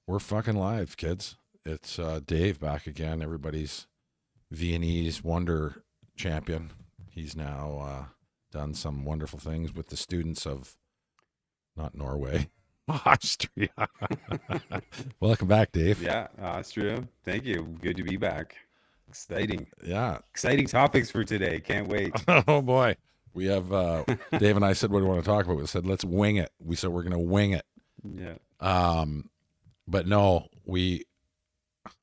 We're fucking live, kids. It's Dave back again, everybody's Viennese wonder champion. He's now done some wonderful things with the students of not Norway, Austria. Welcome back, Dave. Yeah, Austria. Thank you. Good to be back. Exciting. Yeah. Exciting topics for today. Can't wait. Oh boy. We have Dave and I said what do we want to talk about. We said let's wing it. We said we're gonna wing it. Yeah. But no,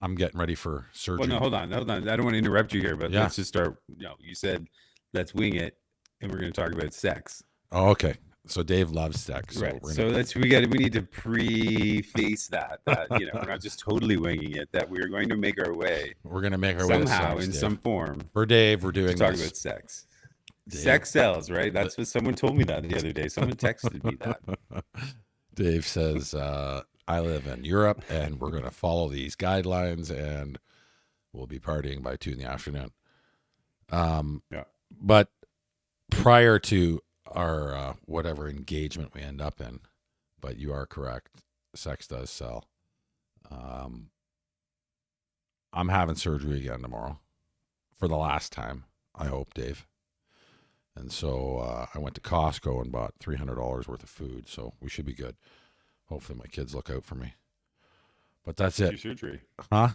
I'm getting ready for surgery. Well, no, hold on. I don't want to interrupt you here, but Yeah. let's just start. No, you said let's wing it, and we're going to talk about sex. Oh, okay. So Dave loves sex. Right. We're So we need to preface that we're not just totally winging it. That we're going to make our way. We're gonna make our way to somehow sex, in Dave. some form. For Dave, we're doing to talk this. about sex. Dave. Sex sells, right? That's what someone told me that the other day. Someone texted me that. Dave says, I live in Europe and we're going to follow these guidelines and we'll be partying by 2 p.m. Yeah. But prior to our whatever engagement we end up in, but you are correct, sex does sell. I'm having surgery again tomorrow for the last time, I hope, Dave. And so I went to Costco and bought $300 worth of food, so we should be good. Hopefully my kids look out for me. But that's Your it. surgery. Huh?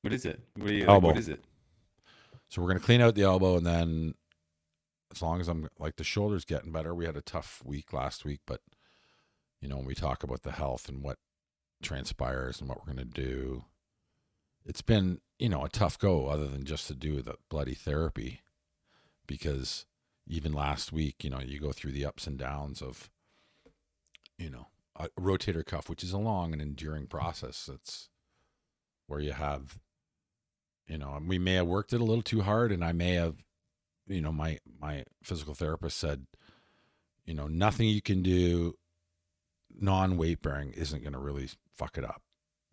What is it? What are you, Elbow. what is it? So we're going to clean out the elbow, and then as long as I'm, like, the shoulder's getting better. We had a tough week last week, but, when we talk about the health and what transpires and what we're going to do, it's been, a tough go other than just to do the bloody therapy because even last week, you go through the ups and downs of, a rotator cuff, which is a long and enduring process. It's where you have, we may have worked it a little too hard, and I may have, my physical therapist said, nothing you can do non-weight bearing isn't going to really fuck it up.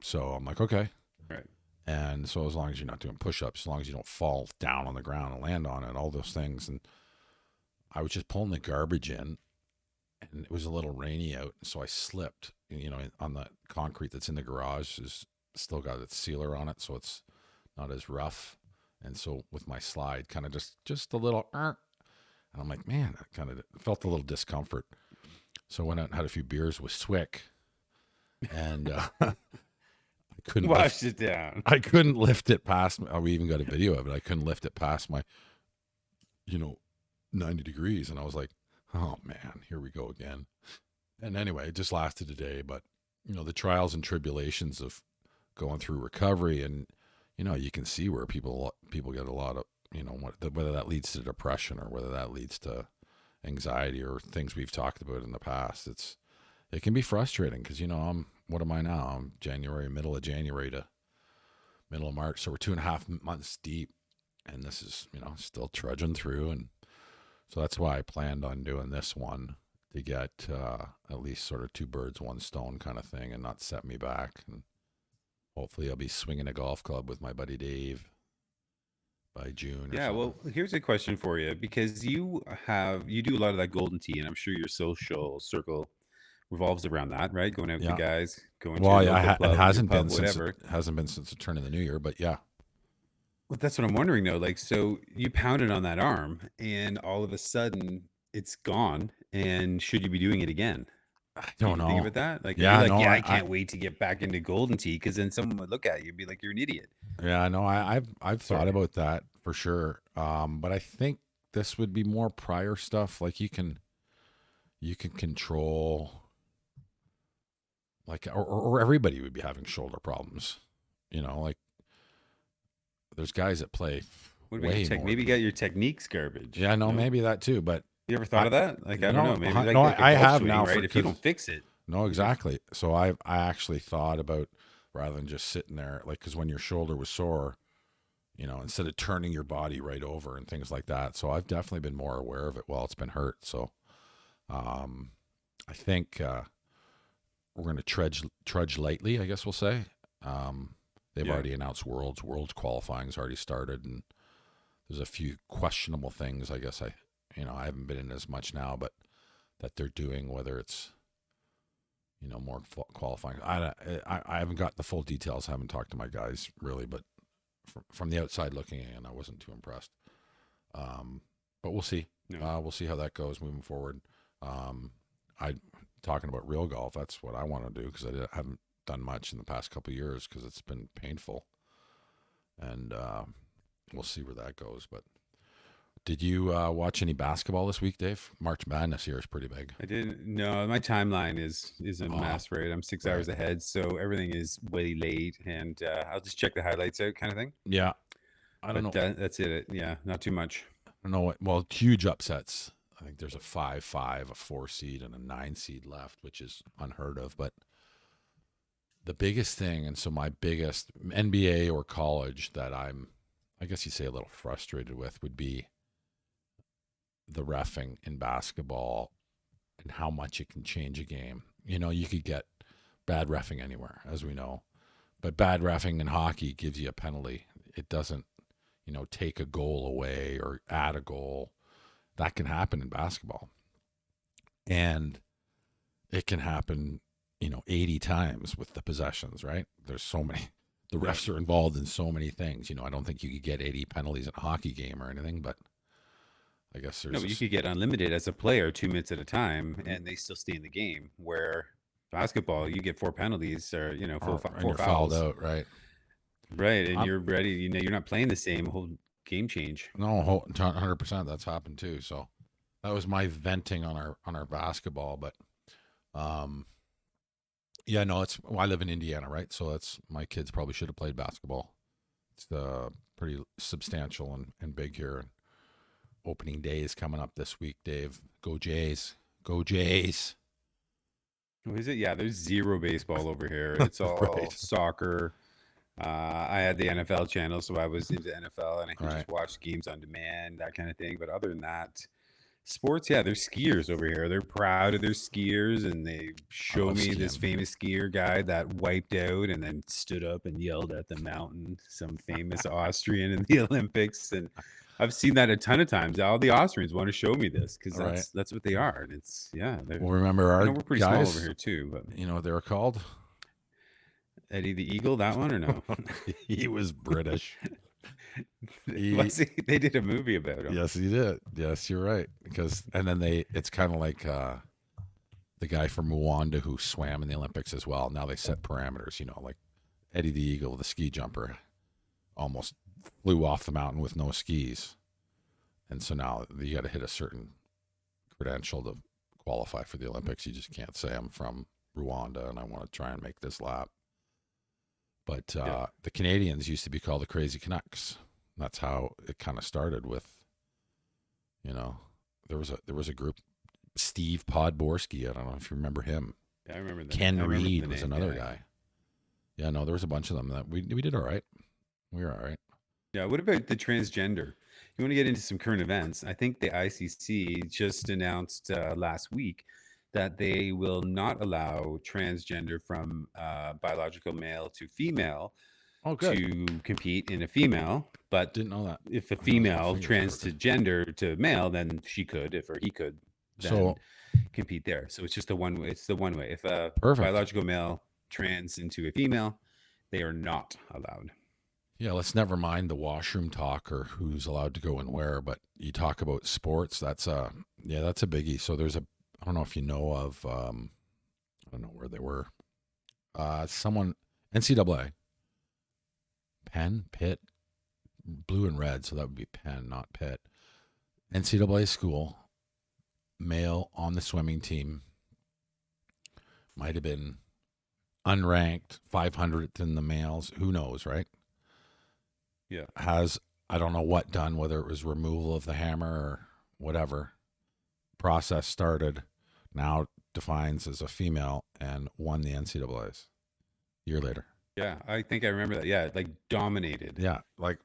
So I'm like, okay. Right. And so as long as you're not doing push-ups, as long as you don't fall down on the ground and land on it, all those things. And I was just pulling the garbage in, and it was a little rainy out, so I slipped. On the concrete that's in the garage is still got its sealer on it, so it's not as rough. And so with my slide, kind of just a little, and I'm like, man, I kind of felt a little discomfort. So I went out and had a few beers with Swick, and I couldn't wash it down. I couldn't lift it past. We even got a video of it. I couldn't lift it past my, 90 degrees, and I was like, oh man, here we go again. And anyway, it just lasted a day, but the trials and tribulations of going through recovery, and you can see where people get a lot of whether that leads to depression or whether that leads to anxiety or things we've talked about in the past. It can be frustrating because what am I now? I'm middle of January to middle of March, so we're 2.5 months deep, and this is still trudging through. And so that's why I planned on doing this one to get at least sort of 2 birds, 1 stone kind of thing, and not set me back. And hopefully I'll be swinging a golf club with my buddy Dave by June. Yeah, well, here's a question for you, because you do a lot of that golden tea, and I'm sure your social circle revolves around that, right? Going out with the guys, going to your local club, it hasn't your been pub, whatever. It hasn't been since the turn of the new year, but yeah. Well, that's what I'm wondering though. Like, so you pounded on that arm, and all of a sudden it's gone. And should you be doing it again? I don't know. Think about that. Like, yeah, you're like, no, I can't wait to get back into golden tea, because then someone would look at you and be like, you're an idiot. Yeah, I know. I've thought about that for sure. But I think this would be more prior stuff. Like you can control, like, or everybody would be having shoulder problems. Like there's guys that play. What about your maybe you got your techniques garbage. Yeah, no, maybe that too. But you ever thought of that? Like, I don't know. Maybe like, no, like I have swing, now. right? If you don't fix it. No, exactly. So I actually thought about, rather than just sitting there, like, because when your shoulder was sore, instead of turning your body right over and things like that. So I've definitely been more aware of it while it's been hurt. So I think we're going to trudge lightly, I guess we'll say. They've already announced Worlds qualifying's already started, and there's a few questionable things, I guess. I haven't been in as much now, but that they're doing, whether it's more qualifying. I haven't got the full details. I haven't talked to my guys really, but from the outside looking in, I wasn't too impressed. But we'll see. No. We'll see how that goes moving forward. I talking about real golf. That's what I want to do because I haven't done much in the past couple of years because it's been painful, and we'll see where that goes. But did you watch any basketball this week, Dave? March Madness here is pretty big. I didn't. No, my timeline is a mess, right? I'm 6 hours ahead, so everything is way late, and I'll just check the highlights out, kind of thing. Yeah, I don't But know. that's it. Yeah, not too much. I don't know what. Well, huge upsets. I think there's a 5-5, a 4 seed, and a 9 seed left, which is unheard of. But the biggest thing, and so my biggest NBA or college that I guess you say a little frustrated with, would be the reffing in basketball and how much it can change a game. You could get bad reffing anywhere, as we know, but bad reffing in hockey gives you a penalty. It doesn't, take a goal away or add a goal. That can happen in basketball. And it can happen, 80 times with the possessions, right? There's so many. The refs are involved in so many things. I don't think you could get 80 penalties in a hockey game or anything, but I guess there's No, but you could get unlimited as a player, 2 minutes at a time, and they still stay in the game. Where basketball, you get 4 penalties or or, four and you're fouls, fouled out, right? right? And I'm, you're ready. You're not playing the same whole game change. no, 100%. That's happened too. So that was my venting on our basketball, but um, yeah, no, I live in Indiana, right? So that's my kids probably should have played basketball. It's pretty substantial and big here. And opening day is coming up this week, Dave. Go Jays. Go Jays. What is it? Yeah, there's zero baseball over here. It's all Right. soccer. I had the NFL channel, so I was into NFL, and I could Right. just watch games on demand, that kind of thing. But other than that, sports, yeah, there's skiers over here. They're proud of their skiers, and they I show love me this skiing. famous skier guy that wiped out and then stood up and yelled at the mountain, some famous Austrian in the Olympics. And I've seen that a ton of times. All the Austrians want to show me this because Right. that's what they are. And it's, yeah, Well, remember our we're pretty small over guys, here too. But you know what they were called? Eddie the Eagle, that one or no? He was British. He, Was he? They did a movie about him. yes, he did. Yes, you're right. And then it's kind of like the guy from Rwanda who swam in the Olympics as well. Now they set parameters, like Eddie the Eagle, the ski jumper, almost flew off the mountain with no skis. And so now you got to hit a certain credential to qualify for the Olympics. You just can't say I'm from Rwanda and I want to try and make this lap. But the Canadians used to be called the Crazy Canucks. That's how it kind of started with, there was a group, Steve Podborski. I don't know if you remember him. Yeah, I remember that. Ken Reed was another guy. Yeah, no, there was a bunch of them that we did all right. We were all right. Yeah, what about the transgender? You want to get into some current events? I think the ICC just announced last week that they will not allow transgender from biological male to female Oh, good. to compete in a female. But Didn't know that. if a I know female my fingers trans to gender to male, then she could, if or he could, then So compete there. So it's just the one way. It's the one way. If a perfect. biological male trans into a female, they are not allowed. Yeah, let's never mind the washroom talk or who's allowed to go and where, but you talk about sports. That's a biggie. So I don't know if you know of, I don't know where they were. Someone NCAA, Penn, Pitt, blue and red, so that would be Penn, not Pitt. NCAA school, male on the swimming team, might have been unranked, 500th in the males. Who knows, right? Yeah. Has, I don't know what done, whether it was removal of the hammer or whatever. Process started, now defines as a female and won the NCAAs a year later. Yeah, I think I remember that. Yeah, like dominated. Yeah, like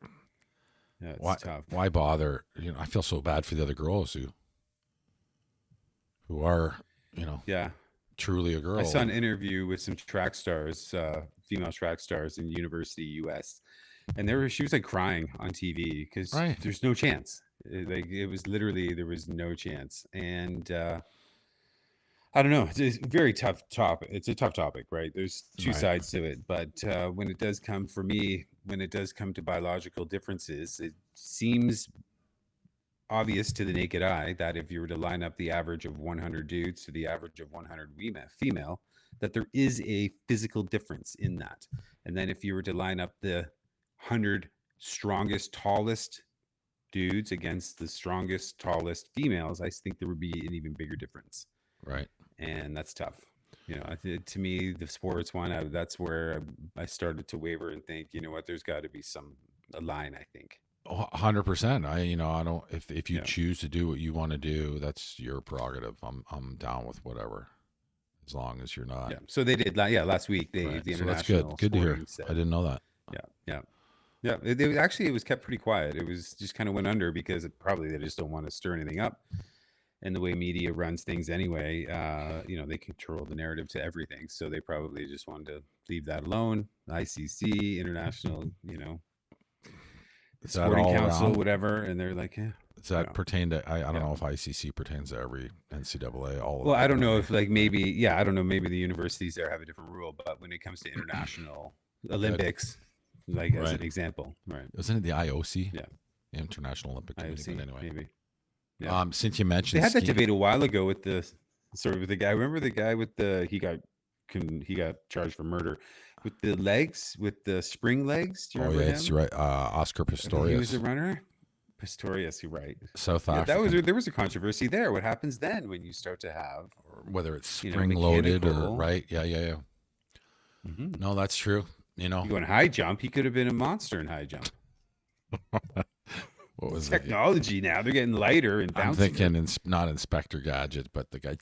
Yeah, it's why tough. why bother? I feel so bad for the other girls who are, Yeah, truly a girl. I saw an interview with some track stars, female track stars in University US, and she was like crying on TV because Right. there's no chance. It was literally there was no chance, and I don't know. It's a very tough topic. It's a tough topic, right? There's two Right. sides to it. But when it does come for me, when it does come to biological differences, it seems obvious to the naked eye that if you were to line up the average of 100 dudes to the average of 100 female, that there is a physical difference in that. And then if you were to line up the 100 strongest, tallest dudes against the strongest, tallest females, I think there would be an even bigger difference. Right. And that's tough. You know, to me, the sports one, that's where I started to waver and think, you know what, there's got to be a line, I think. 100%. I don't. If you Yeah. choose to do what you want to do, that's your prerogative. I'm down with whatever, as long as you're not. Yeah. So they did, last week, Right. the So that's good. international Good to hear. sporting said, I didn't know that. yeah, yeah. Yeah, it was kept pretty quiet. It was just kind of went under because probably they just don't want to stir anything up. And the way media runs things anyway, you know, they control the narrative to everything. So they probably just wanted to leave that alone. ICC, international, you know, Is that sporting all council, around? whatever. And they're like, Does you that know, pertain to? I don't yeah. know if ICC pertains to every NCAA. All of Well, it. I don't know Maybe. if like maybe, yeah, I don't know. Maybe the universities there have a different rule, but when it comes to international Good. Olympics, like as Right. an example, right? Isn't it the IOC? Yeah, International Olympic Committee. IOC, But anyway, maybe. Yeah. since you They mentioned had that skiing, debate a while ago with the guy. Remember the guy with he got charged for murder with the legs, with the spring legs. Do you oh yeah, remember it's him? right. Oscar He was a Pistorius, runner. Pistorius, you're right. South Yeah, African, there was a controversy there. What happens then when you start to have, or whether it's you know, spring loaded or mechanical? right. Yeah, yeah, yeah. Mhm. No, that's true. You know, You go in high jump, he could have been a monster in high jump. what was it? Technology now, they're getting lighter and I'm bouncier. thinking not Inspector Gadget, but the guy.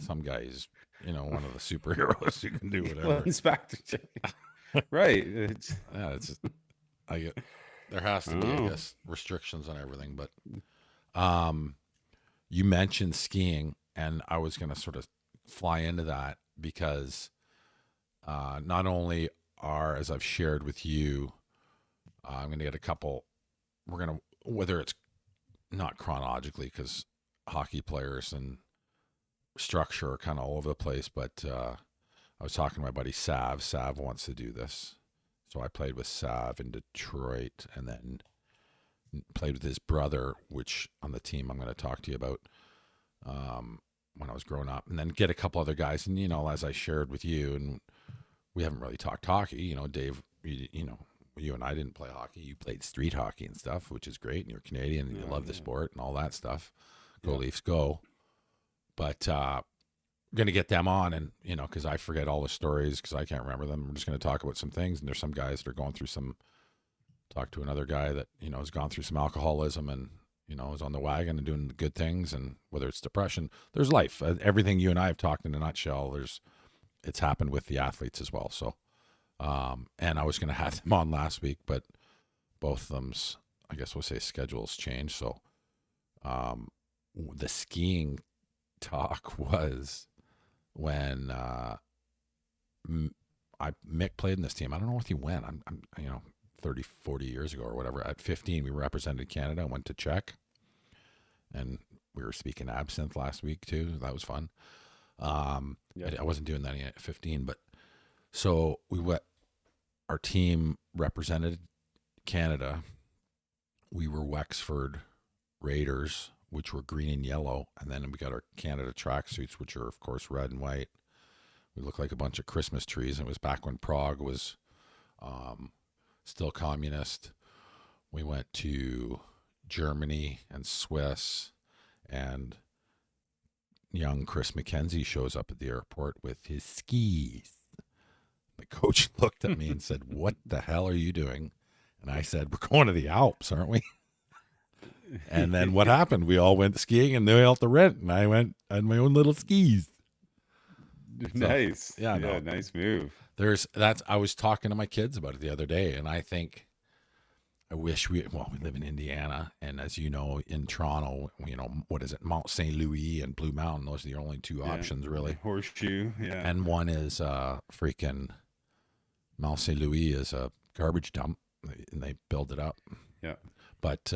Some guy is, one of the superheroes who can do Well, whatever. Inspector, right? Yeah, it's just, I get there has to be, I Oh, guess, restrictions on everything. But you mentioned skiing, and I was going to sort of fly into that because not only are, as I've shared with you, I'm going to get a couple. We're going to, whether it's not chronologically, because hockey players and structure are kind of all over the place, but I was talking to my buddy Sav. Sav wants to do this. So I played with Sav in Detroit and then played with his brother, which on the team I'm going to talk to you about when I was growing up. And then get a couple other guys. And, as I shared with you, and we haven't really talked hockey. Dave, you and I didn't play hockey. You played street hockey and stuff, which is great. And you're Canadian and you love the sport and all that stuff. Go Leafs, go. But going to get them on, and because I forget all the stories because I can't remember them. We're just going to talk about some things, and there's some guys that are going through some. Talk to another guy that has gone through some alcoholism and is on the wagon and doing good things, and whether it's depression, there's life. Everything you and I have talked in a nutshell. It's happened with the athletes as well. So, and I was going to have them on last week, but both of them's, I guess we'll say, schedules changed. So, the skiing talk was when Mick played in this team. I don't know if he went. I'm 30, 40 years ago or whatever. At 15, we represented Canada. Went to Czech, and we were speaking absinthe last week too. That was fun. I wasn't doing that at 15, but so our team represented Canada. We were Wexford Raiders, which were green and yellow, and then we got our Canada tracksuits, which are of course red and white. We looked like a bunch of Christmas trees, and it was back when Prague was still communist. We went to Germany and Swiss, and young Chris McKenzie shows up at the airport with his skis. The coach looked at me and said, "What the hell are you doing?" And I said, "We're going to the Alps, aren't we?" And then what happened? We all went skiing, and they all had to rent, and I went on my own little skis. Nice. So, yeah, no, nice move. I was talking to my kids about it the other day, and I think I wish we live in Indiana, and as you know, in Toronto, what is it, Mount St. Louis and Blue Mountain? Those are the only two options, really. Horseshoe, yeah. And one is freaking Mount St. Louis is a garbage dump, and they build it up. Yeah. But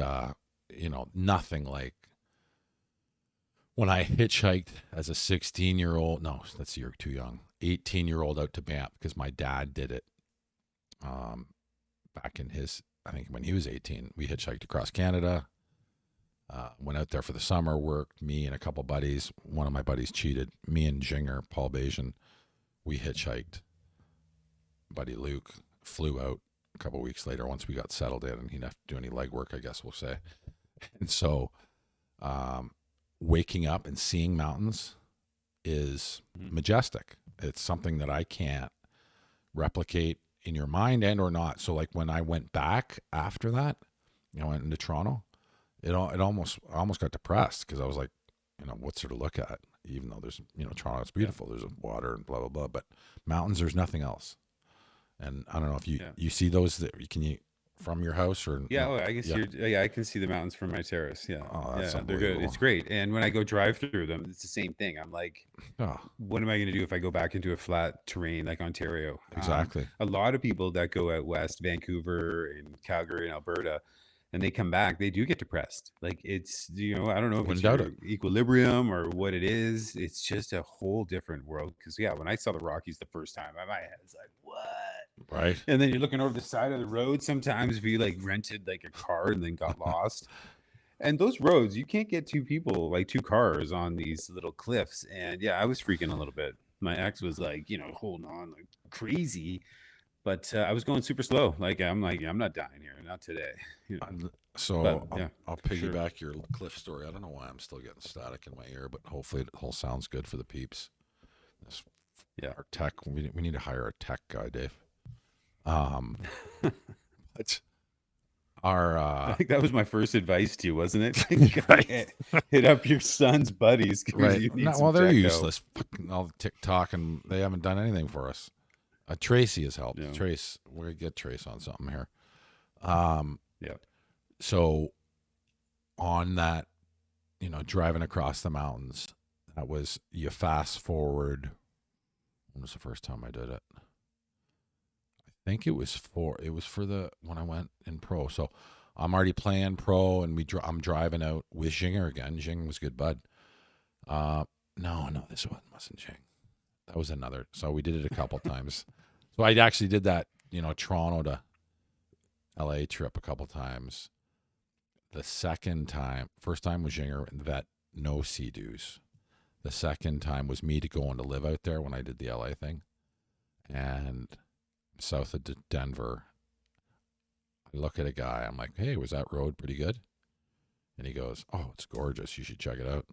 nothing like when I hitchhiked as a 16-year-old, no, that's you're too young, 18-year-old out to Banff because my dad did it um, back in his, I think when he was 18. We hitchhiked across Canada, went out there for the summer, worked, me and a couple buddies. One of my buddies cheated. Me and Jinger, Paul Bajan, we hitchhiked. Buddy Luke flew out a couple weeks later once we got settled in and he didn't have to do any legwork, I guess we'll say. And so waking up and seeing mountains is majestic. It's something that I can't replicate in your mind and or not. So like when I went back after that, I went into Toronto, I almost got depressed because I was like, what's there to look at? Even though there's, Toronto's beautiful. There's water and blah, blah, blah. But mountains, there's nothing else. And I don't know if you see those can you from your house or Yeah, no? I guess I can see the mountains from my terrace. Yeah. Oh, that's They're good. unbelievable. It's great. And when I go drive through them, it's the same thing. I'm like, Oh, what am I going to do if I go back into a flat terrain like Ontario? exactly. A lot of people that go out west, Vancouver and Calgary and Alberta, and they come back, they do get depressed. Like it's, I don't know if it's Wouldn't doubt your it. equilibrium or what it is. It's just a whole different world. Because when I saw the Rockies the first time, my head was like, what? Right. And then you're looking over the side of the road. Sometimes if you like rented like a car and then got lost. And those roads, you can't get two people, like two cars on these little cliffs. And I was freaking a little bit. My ex was like, holding on like crazy. But I was going super slow. Like, I'm not dying here. Not today. But So I'll for sure. piggyback your cliff story. I don't know why I'm still getting static in my ear, but hopefully it all sounds good for the peeps. This, Yeah. our tech, we need to hire a tech guy, Dave. But our I think that was my first advice to you, wasn't it? right, Hit up your son's buddies because right. you need No, some well, they're Jacko. useless. Fucking all the TikTok, and they haven't done anything for us. Tracy has helped. Yeah. Trace, we're gonna get Trace on something here. Yeah. So on that, driving across the mountains, that was you fast forward. When was the first time I did it? I think it was for when I went in pro. So I'm already playing pro, and I'm driving out with Jinger again. Jing was good, bud. No, this one wasn't Jing. That was another. So we did it a couple times. So I actually did that, Toronto to LA trip a couple times. The first time was Jinger and Vet, no Sea-Doos. The second time was me to go on to live out there when I did the LA thing. And south of Denver, I look at a guy. I'm like, hey, was that road pretty good? And he goes, oh, it's gorgeous. You should check it out.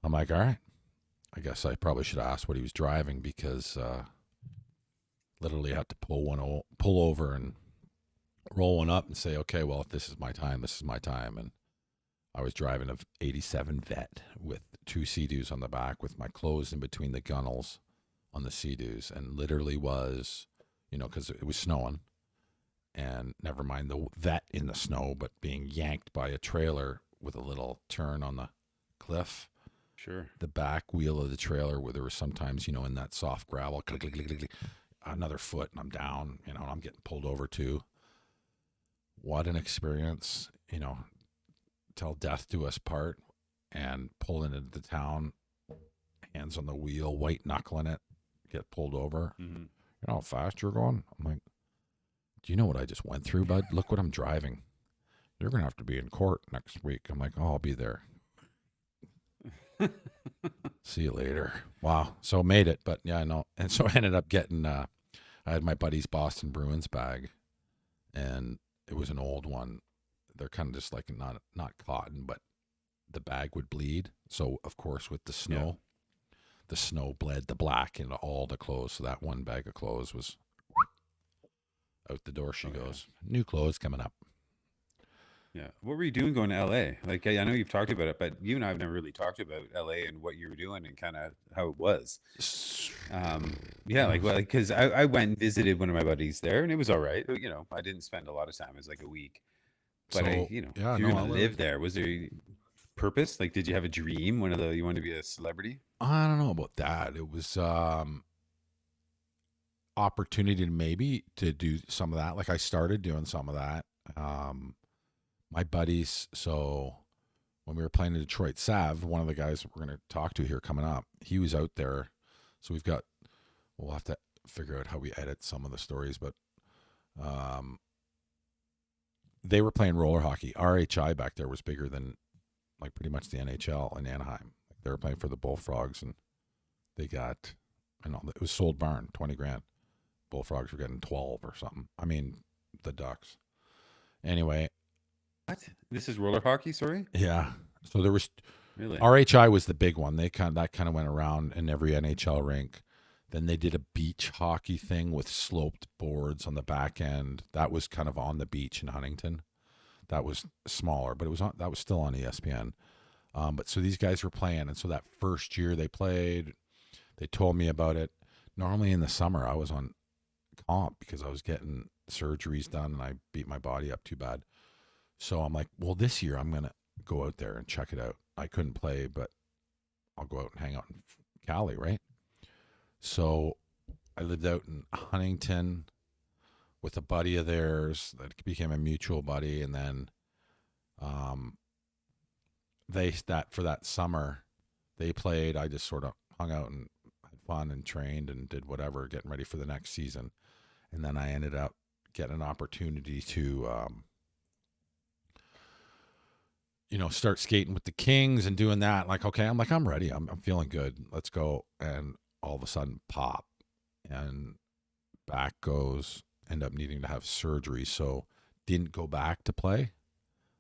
I'm like, all right. I guess I probably should have asked what he was driving because literally had to pull over and roll one up and say, okay, well, if this is my time, this is my time. And I was driving a 87 Vet with two Sea-Doos on the back with my clothes in between the gunnels on the Sea-Doos, and literally was, because it was snowing, and never mind the Vet in the snow, but being yanked by a trailer with a little turn on the cliff. Sure. The back wheel of the trailer where there was sometimes, in that soft gravel, click, click, click, click, click, another foot and I'm down, and I'm getting pulled over too. What an experience, till death do us part, and pulling into the town, hands on the wheel, white knuckling it, get pulled over. Mm-hmm. You know how fast you're going? I'm like, do you know what I just went through, bud? Look what I'm driving. You're going to have to be in court next week. I'm like, oh, I'll be there. See you later. Wow. So made it, but yeah, I know. And so I ended up getting, I had my buddy's Boston Bruins bag, and it was an old one. They're kind of just like not cotton, but the bag would bleed. So of course with the snow, the snow bled the black into all the clothes. So that one bag of clothes was out the door. She goes, new clothes coming up. Yeah. What were you doing going to LA? Like, I know you've talked about it, but you and I have never really talked about LA and what you were doing and kind of how it was. Because I went and visited one of my buddies there, and it was all right. I didn't spend a lot of time. It was like a week. But if you're going to live there, was there purpose? Like, did you have a dream? You wanted to be a celebrity? I don't know about that. It was opportunity maybe to do some of that. Like I started doing some of that. My buddies, so when we were playing in Detroit Sav, one of the guys we're going to talk to here coming up, he was out there. So we'll have to figure out how we edit some of the stories, but um, they were playing roller hockey. RHI back there was bigger than like pretty much the NHL in Anaheim. They were playing for the Bullfrogs, and they got, it was sold barn, 20 grand. Bullfrogs were getting 12 or something. I mean, the Ducks. Anyway, What? This is roller hockey, sorry? yeah. So there was Really? RHI was the big one. That kind of went around in every NHL rink. Then they did a beach hockey thing with sloped boards on the back end. That was kind of on the beach in Huntington. That was smaller, but that was still on ESPN. But so these guys were playing, and so that first year they played, they told me about it. Normally in the summer, I was on comp because I was getting surgeries done and I beat my body up too bad. So I'm like, well, this year I'm going to go out there and check it out. I couldn't play, but I'll go out and hang out in Cali, right? So I lived out in Huntington with a buddy of theirs that became a mutual buddy. And then for that summer, they played. I just sort of hung out and had fun and trained and did whatever, getting ready for the next season. And then I ended up getting an opportunity to start skating with the Kings and doing that. Like, okay, I'm ready. I'm feeling good. Let's go. And all of a sudden, pop, and back goes. End up needing to have surgery, so didn't go back to play.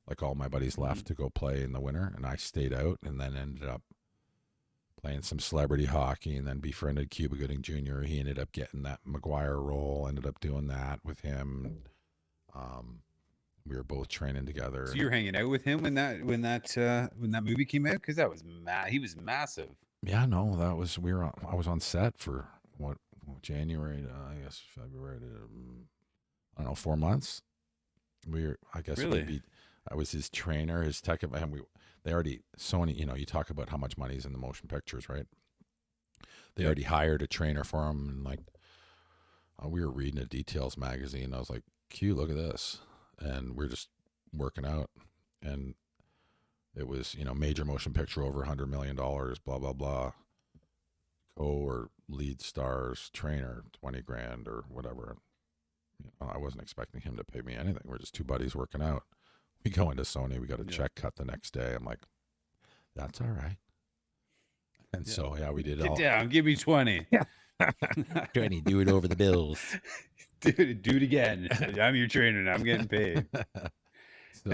Like all my buddies left to go play in the winter, and I stayed out, and then ended up playing some celebrity hockey, and then befriended Cuba Gooding Jr. He ended up getting that McGuire role. Ended up doing that with him. We were both training together. So you were hanging out with him when that movie came out? Because that was he was massive. Yeah, no, I was on set for January to, I guess, February to, I don't know, 4 months. I guess Really? I was his trainer, his tech, and they already, Sony, you talk about how much money's in the motion pictures, right? They already hired a trainer for him, and like, we were reading a Details magazine. I was like, Q, look at this. And we're just working out, and it was, major motion picture over $100 million, blah, blah, blah. Or lead stars trainer, 20 grand or whatever. I wasn't expecting him to pay me anything. We're just two buddies working out. We go into Sony, we got a check cut the next day. I'm like, that's all right. And so, yeah, we did Get all. down, give me 20. 20, do it over the bills. Do it again. I'm your trainer now. I'm getting paid. So,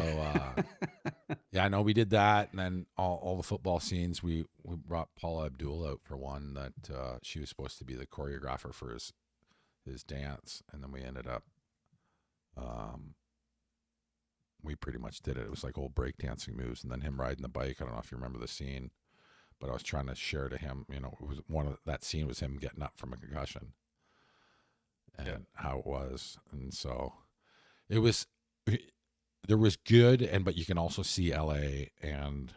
yeah, I know we did that. And then all the football scenes, we brought Paula Abdul out for one that she was supposed to be the choreographer for his dance. And then we ended up, we pretty much did it. It was like old breakdancing moves, and then him riding the bike. I don't know if you remember the scene, but I was trying to share to him, it was that scene was him getting up from a concussion and how it was. And so there was good, but you can also see LA, and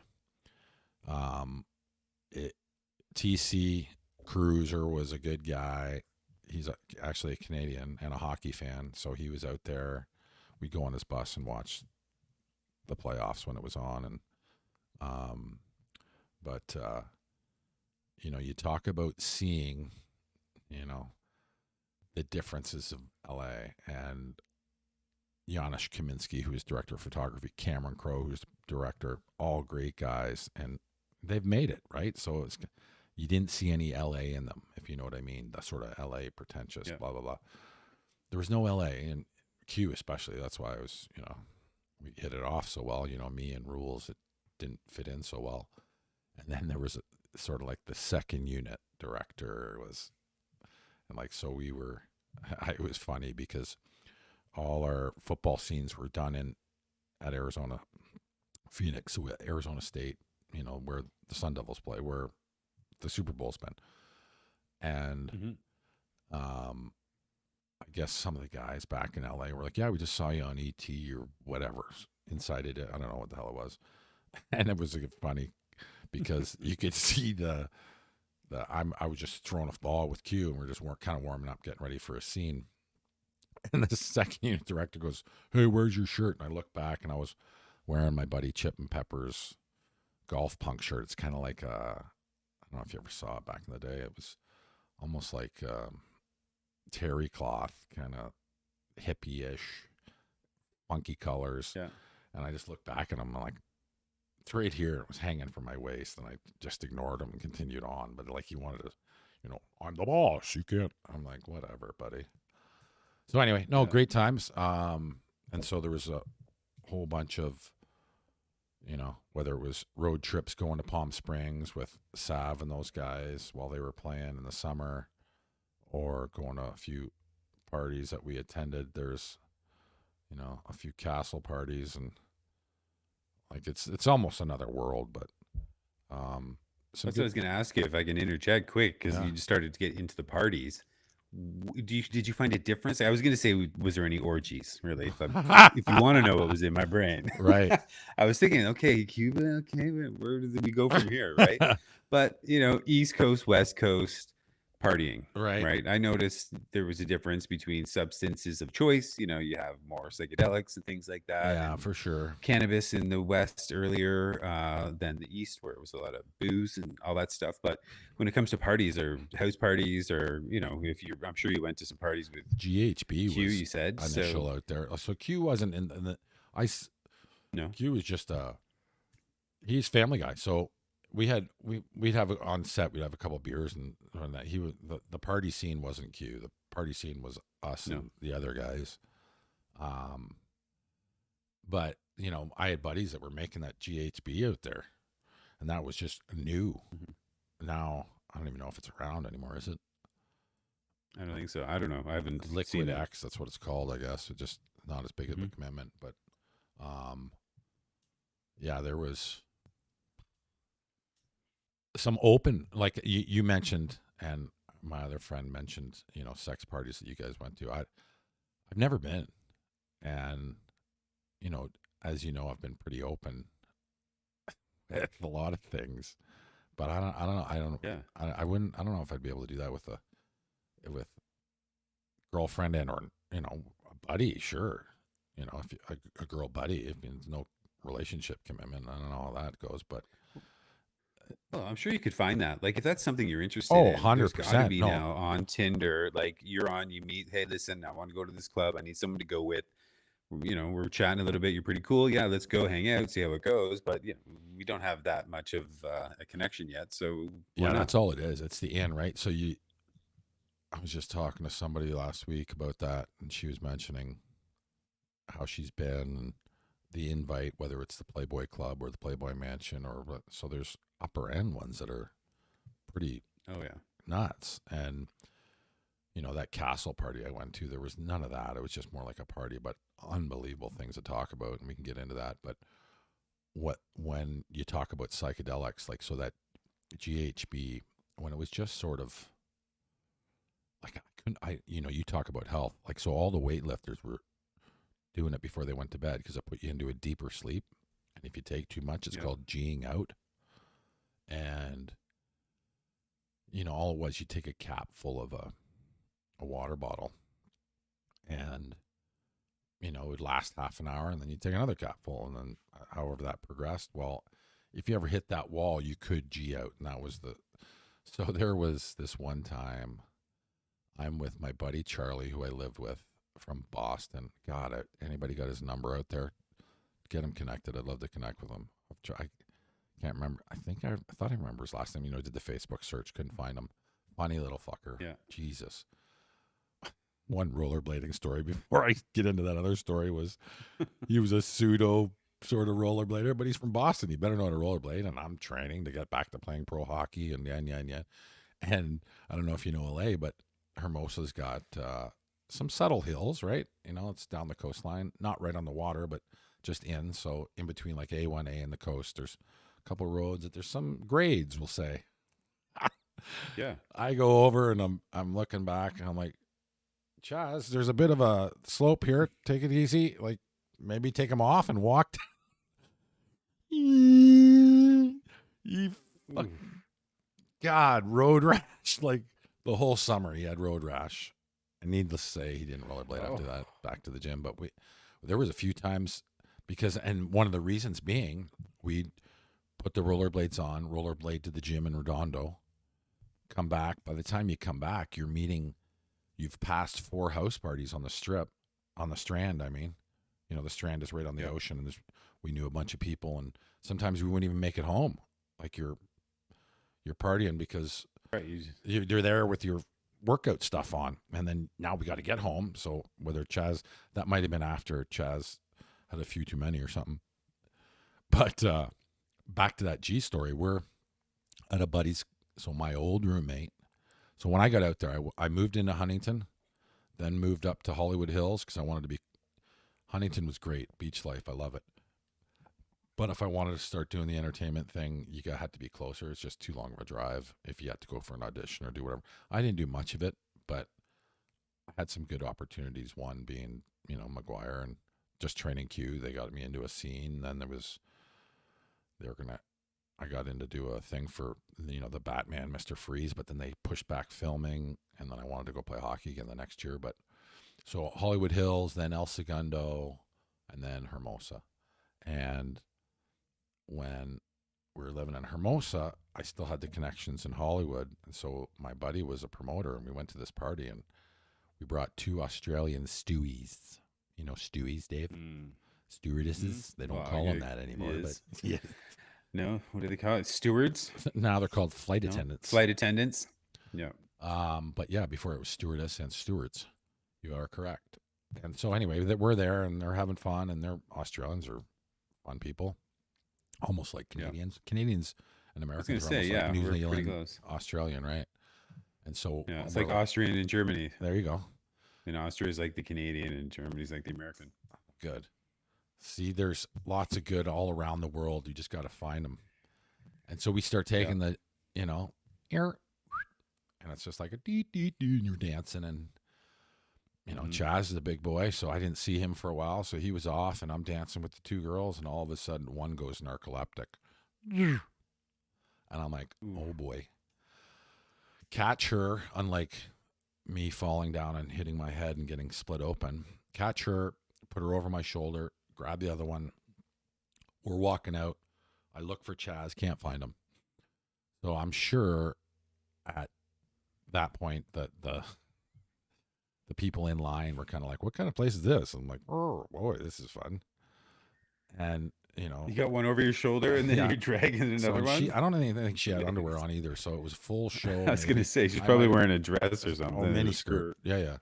TC Cruiser was a good guy. He's actually a Canadian and a hockey fan, so he was out there. We'd go on his bus and watch the playoffs when it was on, and you talk about seeing, the differences of LA, and Janusz Kaminski, who is director of photography, Cameron Crowe, who's director, all great guys, and they've made it, right? So you didn't see any LA in them, if you know what I mean, the sort of LA pretentious, blah, blah, blah. There was no LA, and Q especially. That's why I was, we hit it off so well, me and Rules, it didn't fit in so well. And then there was sort of like the second unit director and like, so it was funny because all our football scenes were done at Arizona, Phoenix, so Arizona State, where the Sun Devils play, where the Super Bowl's been. And I guess some of the guys back in LA were like, yeah, we just saw you on ET or whatever, inside it. I don't know what the hell it was. And it was funny because you could see I was just throwing a ball with Q, and we're just kind of warming up, getting ready for a scene. And the second unit director goes, hey, where's your shirt? And I look back, and I was wearing my buddy Chip and Pepper's golf punk shirt. It's kind of like I don't know if you ever saw it back in the day. It was almost like terry cloth, kind of hippie-ish, funky colors. Yeah. And I just looked back at them. I'm like, it's right here. It was hanging from my waist, and I just ignored him and continued on. But like he wanted to, I'm the boss. You can't. I'm like, whatever, buddy. So anyway, no, Yeah. great times. And so there was a whole bunch of, whether it was road trips going to Palm Springs with Sav and those guys while they were playing in the summer, or going to a few parties that we attended. There's, a few castle parties, and like it's almost another world. But That's what I was going to ask you if I can interject quick because Yeah. you just started to get into the parties. Did you find a difference? I was going to say, was there any orgies? Really, if you want to know what was in my brain, Right. I was thinking, okay, Cuba, okay, where does we go from here, right? But East Coast, West Coast partying, Right. right? I noticed there was a difference between substances of choice. You have more psychedelics and things like that. Yeah, and for sure. cannabis in the West earlier than the East, where it was a lot of booze and all that stuff. But when it comes to parties or house parties, or I'm sure you went to some parties with GHB Q. was You said initial so. out there. So Q wasn't in the No. Q was just he's Family Guy. So we'd have on set, we'd have a couple beers, and that he was the party scene wasn't Q. The party scene was us No. and the other guys. But I had buddies that were making that GHB out there, and that was just new. Mhm. Now I don't even know if it's around anymore. Is it I don't think so. I don't know. I haven't seen Liquid that. X? That's what it's called, I guess. It's just not as big of a Mhm. commitment, but yeah, there was some open, like you mentioned, and my other friend mentioned, sex parties that you guys went to. I've never been, and as you know, I've been pretty open with a lot of things, but I don't know. Yeah. I wouldn't. I don't know if I'd be able to do that with with girlfriend and or a buddy. Sure, if a girl buddy. If there's no relationship commitment, I don't know how that goes, but Well, I'm sure you could find that. Like, if that's something you're interested oh, in, there's got to 100%. be No, now on Tinder. Like, you're on, you meet, hey, listen, I want to go to this club. I need someone to go with. We're chatting a little bit. You're pretty cool. Yeah, let's go hang out, see how it goes. But we don't have that much of a connection yet. So why yeah, not? that's all it is. It's the end, right? So I was just talking to somebody last week about that, and she was mentioning how she's been, and the invite, whether it's the Playboy Club or the Playboy Mansion, or so there's upper end ones that are pretty Oh yeah. nuts. And that castle party I went to, there was none of that. It was just more like a party, but unbelievable things to talk about, and we can get into that. But when you talk about psychedelics, like so that GHB, when it was just sort of like you talk about health, like so all the weightlifters were doing it before they went to bed because it put you into a deeper sleep, and if you take too much, it's Yeah. called G'ing out. And all it was, you take a cap full of a water bottle, and it would last half an hour, and then you take another cap full, and then however that progressed. Well, if you ever hit that wall, you could G out, and that was so there was this one time I'm with my buddy Charlie, who I lived with from Boston. God, anybody got his number out there? Get him connected. I'd love to connect with him. I can't remember. I thought I remember his last name. Did the Facebook search, couldn't find him. Funny little fucker. Yeah. Jesus. One rollerblading story before I get into that other story was he was a pseudo sort of rollerblader, but he's from Boston. He better know how to rollerblade, and I'm training to get back to playing pro hockey and yeah. And I don't know if you know LA, but Hermosa's got some subtle hills, right? It's down the coastline, not right on the water, but just in. So in between like A1A and the coast, there's a couple roads that there's some grades, we'll say. Yeah. I go over and I'm looking back and I'm like, Chaz, there's a bit of a slope here. Take it easy. Like maybe take them off and walk. You fuck, God, road rash. Like the whole summer he had road rash. And needless to say, he didn't rollerblade after that, back to the gym. But there was a few times and one of the reasons being we'd put the rollerblades on, rollerblade to the gym in Redondo, come back. By the time you come back, you've passed 4 house parties on the strip, on the Strand. I mean, the Strand is right on the Yep. ocean, and we knew a bunch of people, and sometimes we wouldn't even make it home. Like you're partying because Right. you're there with your workout stuff on, and then now we got to get home. So whether Chaz, that might have been after Chaz had a few too many or something. But back to that G story, we're at a buddy's. So my old roommate. So when I got out there, I moved into Huntington, then moved up to Hollywood Hills because I wanted to be. Huntington was great, beach life, I love it. But if I wanted to start doing the entertainment thing, had to be closer. It's just too long of a drive if you had to go for an audition or do whatever. I didn't do much of it, but I had some good opportunities. One being, McGuire and just training Q. They got me into a scene. Then I got in to do a thing for, the Batman, Mr. Freeze, but then they pushed back filming, and then I wanted to go play hockey again the next year. But so Hollywood Hills, then El Segundo, and then Hermosa. And when we were living in Hermosa, I still had the connections in Hollywood. And so my buddy was a promoter, and we went to this party, and we brought 2 Australian stewies. You know stewies, Dave? Stewardesses. They don't call them that anymore. But yeah. No, what do they call it? Stewards? Now they're called flight attendants. Flight attendants. Yeah. But yeah, before it was stewardess and stewards. You are correct. And so anyway, we're there and they're having fun, and Australians are fun people, almost like Canadians. Yeah. Canadians and Americans are almost like New Zealand, Australian, right? And so it's like Austrian in Germany. There you go. And Austria is like the Canadian, and Germany is like the American. Good. See, there's lots of good all around the world. You just got to find them. And so we start taking the, air, and it's just like a dee dee dee, and you're dancing, and Chaz is a big boy, so I didn't see him for a while. So he was off, and I'm dancing with the 2 girls, and all of a sudden one goes narcoleptic, and I'm like, oh boy. Catch her, unlike me falling down and hitting my head and getting split open. Catch her, put her over my shoulder, grab the other one. We're walking out. I look for Chaz, can't find him. So I'm sure at that point that the people in line were kind of like, what kind of place is this? I'm like, oh boy, this is fun. And you got one over your shoulder, and then you're dragging another one. I don't even think she had underwear on either, so it was full show. I was gonna say she's probably wearing a dress or something. Oh, mini skirt. Yeah.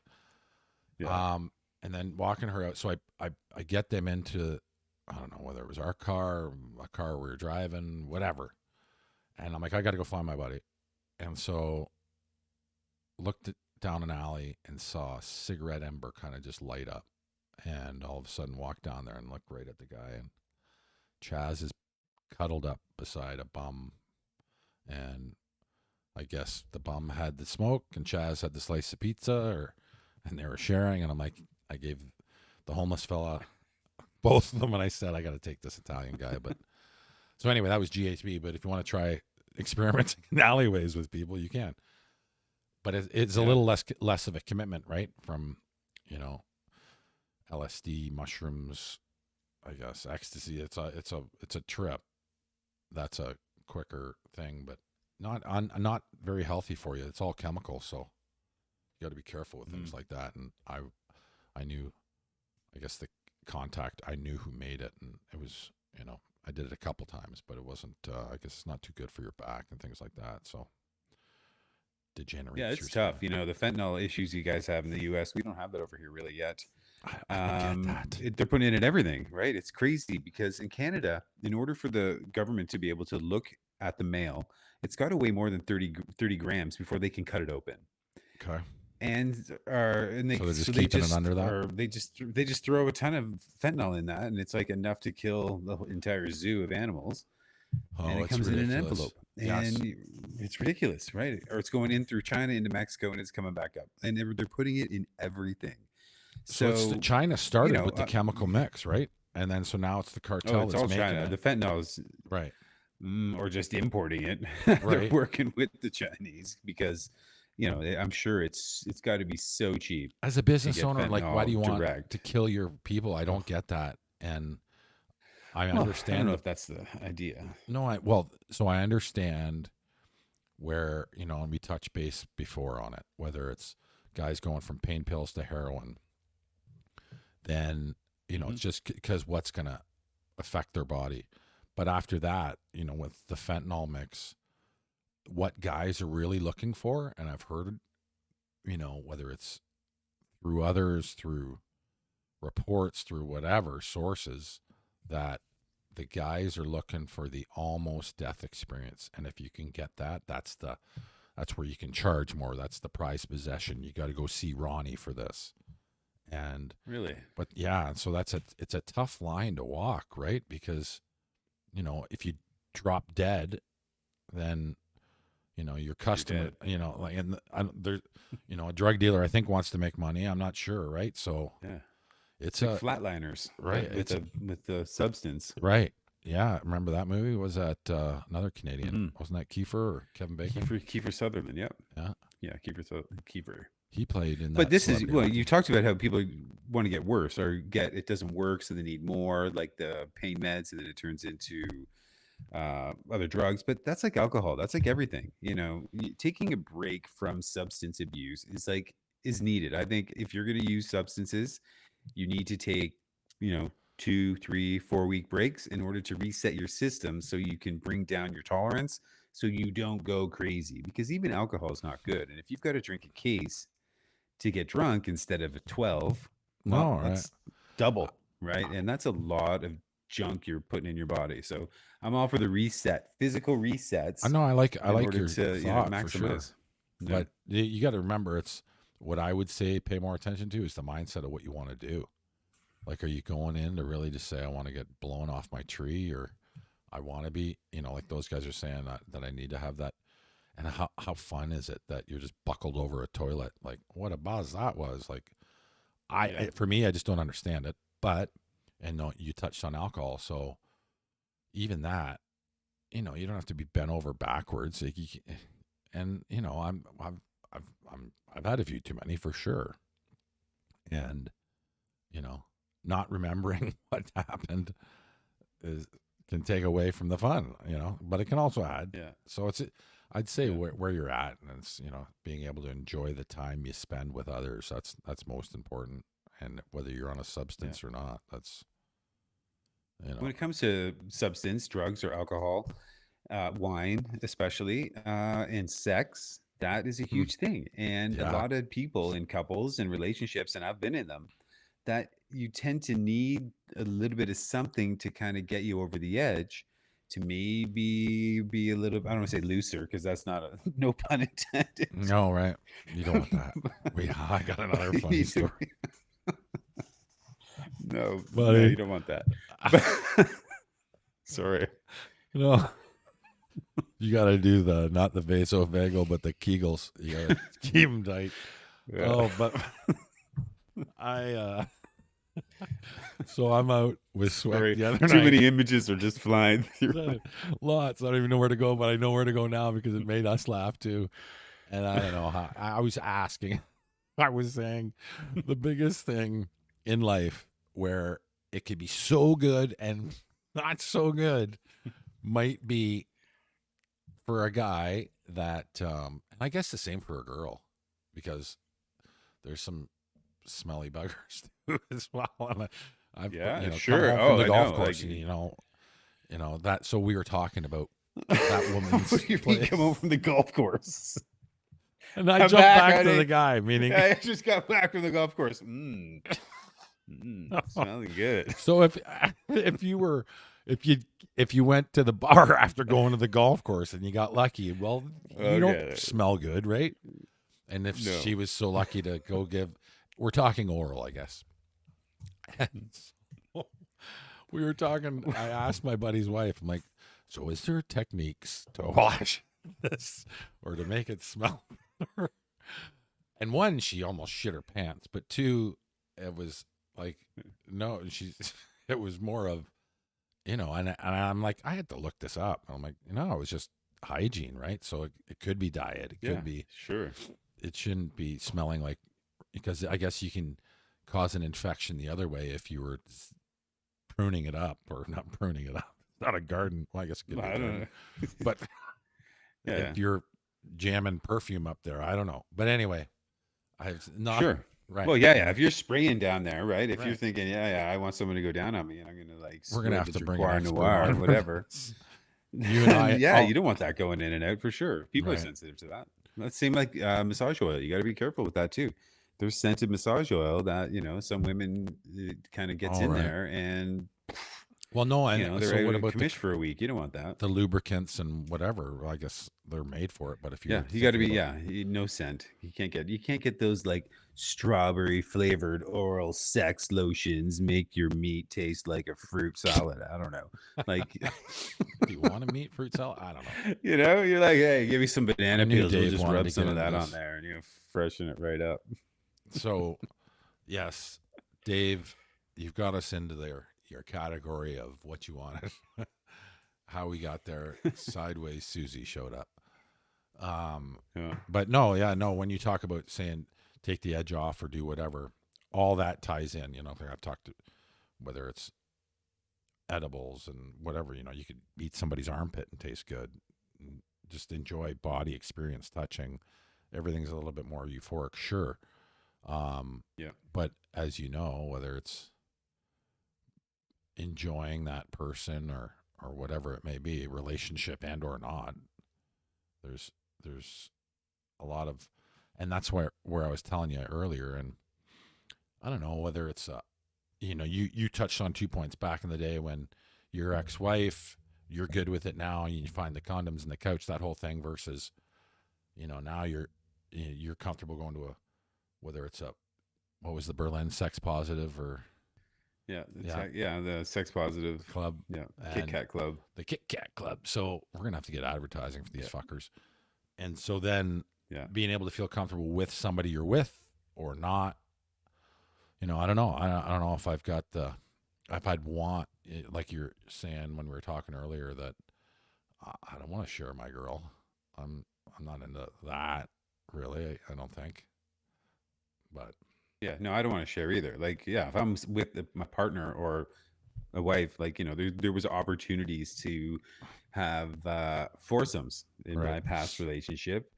And then walking her out. So I get them into, I don't know whether it was our car, a car we were driving, whatever. And I'm like, I got to go find my buddy. And so looked down an alley and saw a cigarette ember kind of just light up, and all of a sudden walked down there and looked right at the guy, and Chaz is cuddled up beside a bum, and I guess the bum had the smoke and Chaz had the slice of pizza, and they were sharing, and I'm like, I gave the homeless fella both of them, and I said, I got to take this Italian guy. But so anyway, that was GHB. But if you want to try experimenting in alleyways with people, you can. But it's a little less of a commitment, right? From, LSD, mushrooms, I guess, ecstasy. It's a trip. That's a quicker thing, but not very healthy for you. It's all chemical, so you got to be careful with things like that. And I knew, I guess the contact, I knew who made it, and it was, I did it a couple times, but it wasn't. I guess it's not too good for your back and things like that. So. Yeah, it's tough. The fentanyl issues you guys have in the U.S., we don't have that over here really yet. I don't get that. They're putting it in everything, right? It's crazy because in Canada, in order for the government to be able to look at the mail, it's got to weigh more than 30 grams before they can cut it open. Okay. And they so they just under that, or they just throw a ton of fentanyl in that, and it's like enough to kill the entire zoo of animals. And it comes in an envelope, and it's ridiculous, right? Or it's going in through China into Mexico, and it's coming back up, and they're putting it in everything. So China started with the chemical mix, right? And then so now it's the cartel. It's all China. The fentanyl is right, or just importing it. Right. They're working with the Chinese because I'm sure it's got to be so cheap. As a business owner, like, why do you want to kill your people? I don't get that. And I Well, I don't understand know the if that's the idea. no, so I understand where, and we touched base before on it, whether it's guys going from pain pills to heroin, then, Hmm. it's just because what's going to affect their body. But after that, with the fentanyl mix, what guys are really looking for, and I've heard, whether it's through others, through reports, through whatever sources, that the guys are looking for the almost death experience. And if you can get that, that's where you can charge more. That's the prized possession. You got to go see Ronnie for this. And Really? but yeah, so it's a tough line to walk, right? Because if you drop dead, then your You're customer, dead. like, and there's, a drug dealer I think wants to make money. I'm not sure, right? So Yeah. it's It's like a flatliners, right. but It's with the substance. right. Yeah, remember that movie? Was that another Canadian? Hmm. Wasn't that Kiefer or Kevin Bacon? Kiefer Sutherland. Yep. Yeah, Yeah, Kiefer. he played in But that this is Celebrity well, you Hockey. talked about how people want to get worse or get it doesn't work, so they need more, like the pain meds, and then it turns into other drugs. But that's like alcohol. That's like everything. Taking a break from substance abuse is needed. I think if you're going to use substances, you need to take, you know, 2, 3, 4 week breaks in order to reset your system so you can bring down your tolerance so you don't go crazy. Because even alcohol is not good. And if you've got to drink a case to get drunk instead of a 12, well, No, right. that's double, right? And that's a lot of junk you're putting in your body. So I'm all for the physical I resets know I in like order your to, thought for sure, maximize. Yeah. but you got to remember it's what I would say pay more attention to is the mindset of what you want to do. Like, are you going in to really just say I want to get blown off my tree, or I want to be, like those guys are saying that I need to have that. And how fun is it that you're just buckled over a toilet? Like, what a buzz that was! Like, Yeah. for me, I just don't understand it. But and no, you touched on alcohol, so even that, you don't have to be bent over backwards. Like and I've had a few too many for sure, and you know, not remembering what happened is can take away from the fun, but it can also add. Yeah. So I'd say Yeah. where you're at, and it's being able to enjoy the time you spend with others. That's most important, and whether you're on a Yeah. substance or not, that's When it comes to substance, drugs, or alcohol, wine, especially, and sex, that is a Hmm. huge thing. And a Yeah. lot of people in couples and relationships, and I've been in them, that you tend to need a little bit of something to kind of get you over the edge to maybe be a little, I don't want to say looser because that's not a, no pun intended. No, right. You don't want that. I got another You funny need to story, no, no, buddy. you don't want that. But sorry. No, you got to do the not the vasovagal, but the Kegels. You got to keep them tight. Yeah. Oh, but I so I'm out with Sweck Sorry. the other Too night. many images are just flying through. Lots. I don't even know where to go, but I know where to go now because it made us laugh too. And I don't know how. I was asking. I was saying the biggest thing in life where it could be so good and not so good might be for a guy that, and I guess the same for a girl, because there's some smelly buggers too as well. And I've Yeah, come sure. home from Oh, the I golf know. course, and that. So we were talking about that woman's What do you mean come home place, from the golf course? and I I'm jumped back, back to the honey. guy, meaning. I just got back from the golf course. Smelling good. So if you were if you went to the bar after going to the golf course and you got lucky, well, you don't Okay. smell good, right? And if No. she was so lucky to go give, we're talking oral, I guess. And so we were talking. I asked my buddy's wife, I'm like, so is there techniques to wash this or to make it smell better? And one, she almost shit her pants, but two, it was like, no, it was more of, and I'm like, I had to look this up. And I'm like, it was just hygiene, right? So it could be diet. It Yeah, could be, sure. it shouldn't be smelling like, because I guess you can cause an infection the other way if you were pruning it up, or not pruning it up. It's not a garden. Well, I guess it could be I a don't garden, know. but Yeah, you're jamming perfume up there. I don't know. But anyway, I've not sure. right. Well, yeah, yeah. If you're spraying down there, right? If you're Right. thinking, yeah, yeah, I want someone to go down on me, and I'm gonna like We're gonna squirt have the to bring an Dracoir expert Noir or on for whatever. this. You and I, Yeah, all you don't want that going in and out for sure. People are right. sensitive to that. That's same like massage oil. You got to be careful with that too. There's scented massage oil that some women kind of gets All in right. there, and Well, no, and they're so out what of about commish for a week. You don't want that. the lubricants and whatever? Well, I guess they're made for it. But if Yeah, you're you got to thinking be about no scent. You can't get those like strawberry flavored oral sex lotions make your meat taste like a fruit salad. I don't know. Like do you want to meat fruit salad? I don't know. you're like, hey, give me some I banana knew peels. We'll Dave just wanted rub to some get of into that on this. there and freshen it right up. So, yes, Dave, you've got us into your category of what you wanted. How we got there, sideways Susie showed up. Yeah. But no, yeah, no. When you talk about saying take the edge off or do whatever, all that ties in. I've talked to whether it's edibles and whatever. You could eat somebody's armpit and taste good. Just enjoy body experience, touching. Everything's a little bit more euphoric, sure. Yeah. But as you know, whether it's enjoying that person or whatever it may be, relationship and or not, there's a lot of, and that's where I was telling you earlier, and I don't know whether it's you touched on 2 points back in the day when your ex-wife, you're good with it now, and you find the condoms in the couch, that whole thing, versus now you're comfortable going to whether it's what was the Berlin sex positive or Yeah. yeah The sex positive. club, Yeah. Kit and Kat Club. the Kit Kat Club. So we're gonna have to get advertising for these fuckers. And so then Yeah. being able to feel comfortable with somebody you're with or not, I don't know. I don't know if I'd want, like you're saying when we were talking earlier, that I don't want to share my girl. I'm not into that really. I don't think. But Yeah. No, I don't want to share either. Like, yeah, if I'm with my partner or a wife, like, there was opportunities to have foursomes in right, my past relationship.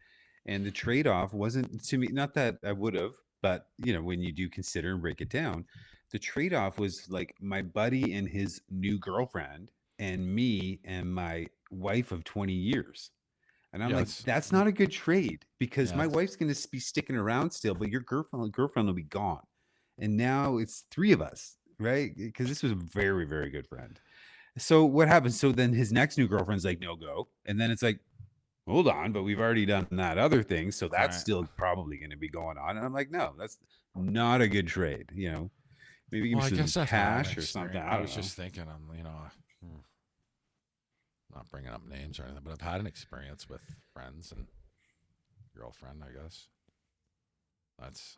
And the trade-off wasn't, to me, not that I would have, but when you do consider and break it down, the trade-off was like my buddy and his new girlfriend and me and my wife of 20 years. And I'm yeah, like, it's that's not a good trade because yeah, my it's, wife's going to be sticking around still, but your girlfriend will be gone. And now it's three of us, right? Because this was a very, very good friend. So what happens? So then his next new girlfriend's like, no go. And then it's like, hold on, but we've already done that other thing. So that's right. still probably going to be going on. And I'm like, no, that's not a good trade. Maybe give Well, me I some guess I've had cash or something. experience. I I don't was know. just thinking, not bringing up names or anything, but I've had an experience with friends and girlfriend. I guess that's.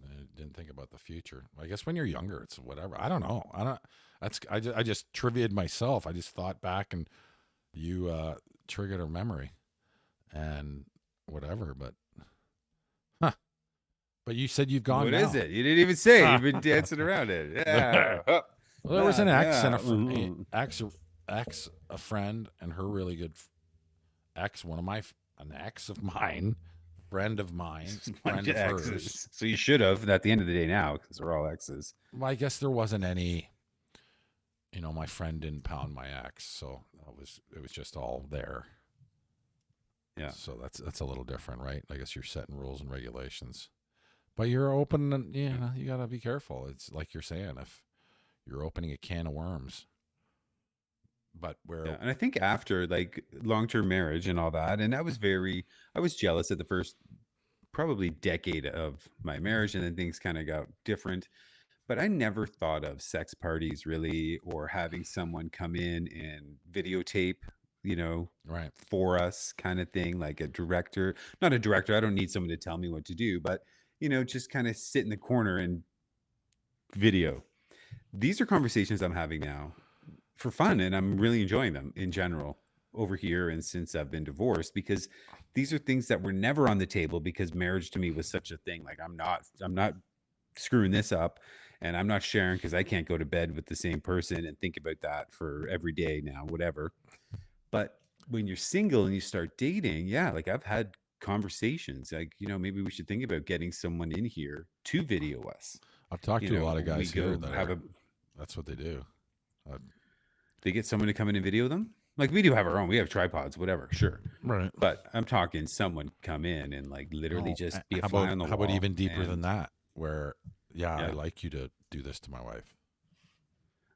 I didn't think about the future. I guess when you're younger, it's whatever. I don't know. I don't. That's. I just triviaed myself. I just thought back, and you triggered a memory, and whatever. But huh. But you said you've gone What is now. it? You didn't even say. You've been there, dancing around it. Yeah. there was an ex and Yeah. a friend, and her really good ex. An ex of mine, friend of mine, Bunch friend of of hers. exes. So you should have at the end of the day now because we're all exes. Well, I guess there wasn't any. My friend didn't pound my ex, so it was just all there. Yeah. So that's a little different, right? I guess you're setting rules and regulations, but you're open, and you gotta be careful. It's like you're saying, if you're opening a can of worms, but Yeah. And I think after like long-term marriage and all that, and I was jealous at the first probably decade of my marriage, and then things kind of got different. But I never thought of sex parties really, or having someone come in and videotape, you know, right, for us kind of thing, like a director, not a director. I don't need someone to tell me what to do, but, just kind of sit in the corner and video. These are conversations I'm having now for fun, and I'm really enjoying them in general over here. And since I've been divorced, because these are things that were never on the table because marriage to me was such a thing. Like I'm not screwing this up, and I'm not sharing because I can't go to bed with the same person and think about that for every day now, whatever. But when you're single and you start dating, yeah, like I've had conversations like, maybe we should think about getting someone in here to video us. I've talked to a lot of We guys here go that have are. a That's what they do. Uh, they get someone to come in and video them. Like we do have our own, we have tripods, whatever, sure. right. But I'm talking someone come in and like literally Oh, just be a how fly about on the how about wall. even deeper than And that? Where, yeah, I yeah. like you to do this to my wife.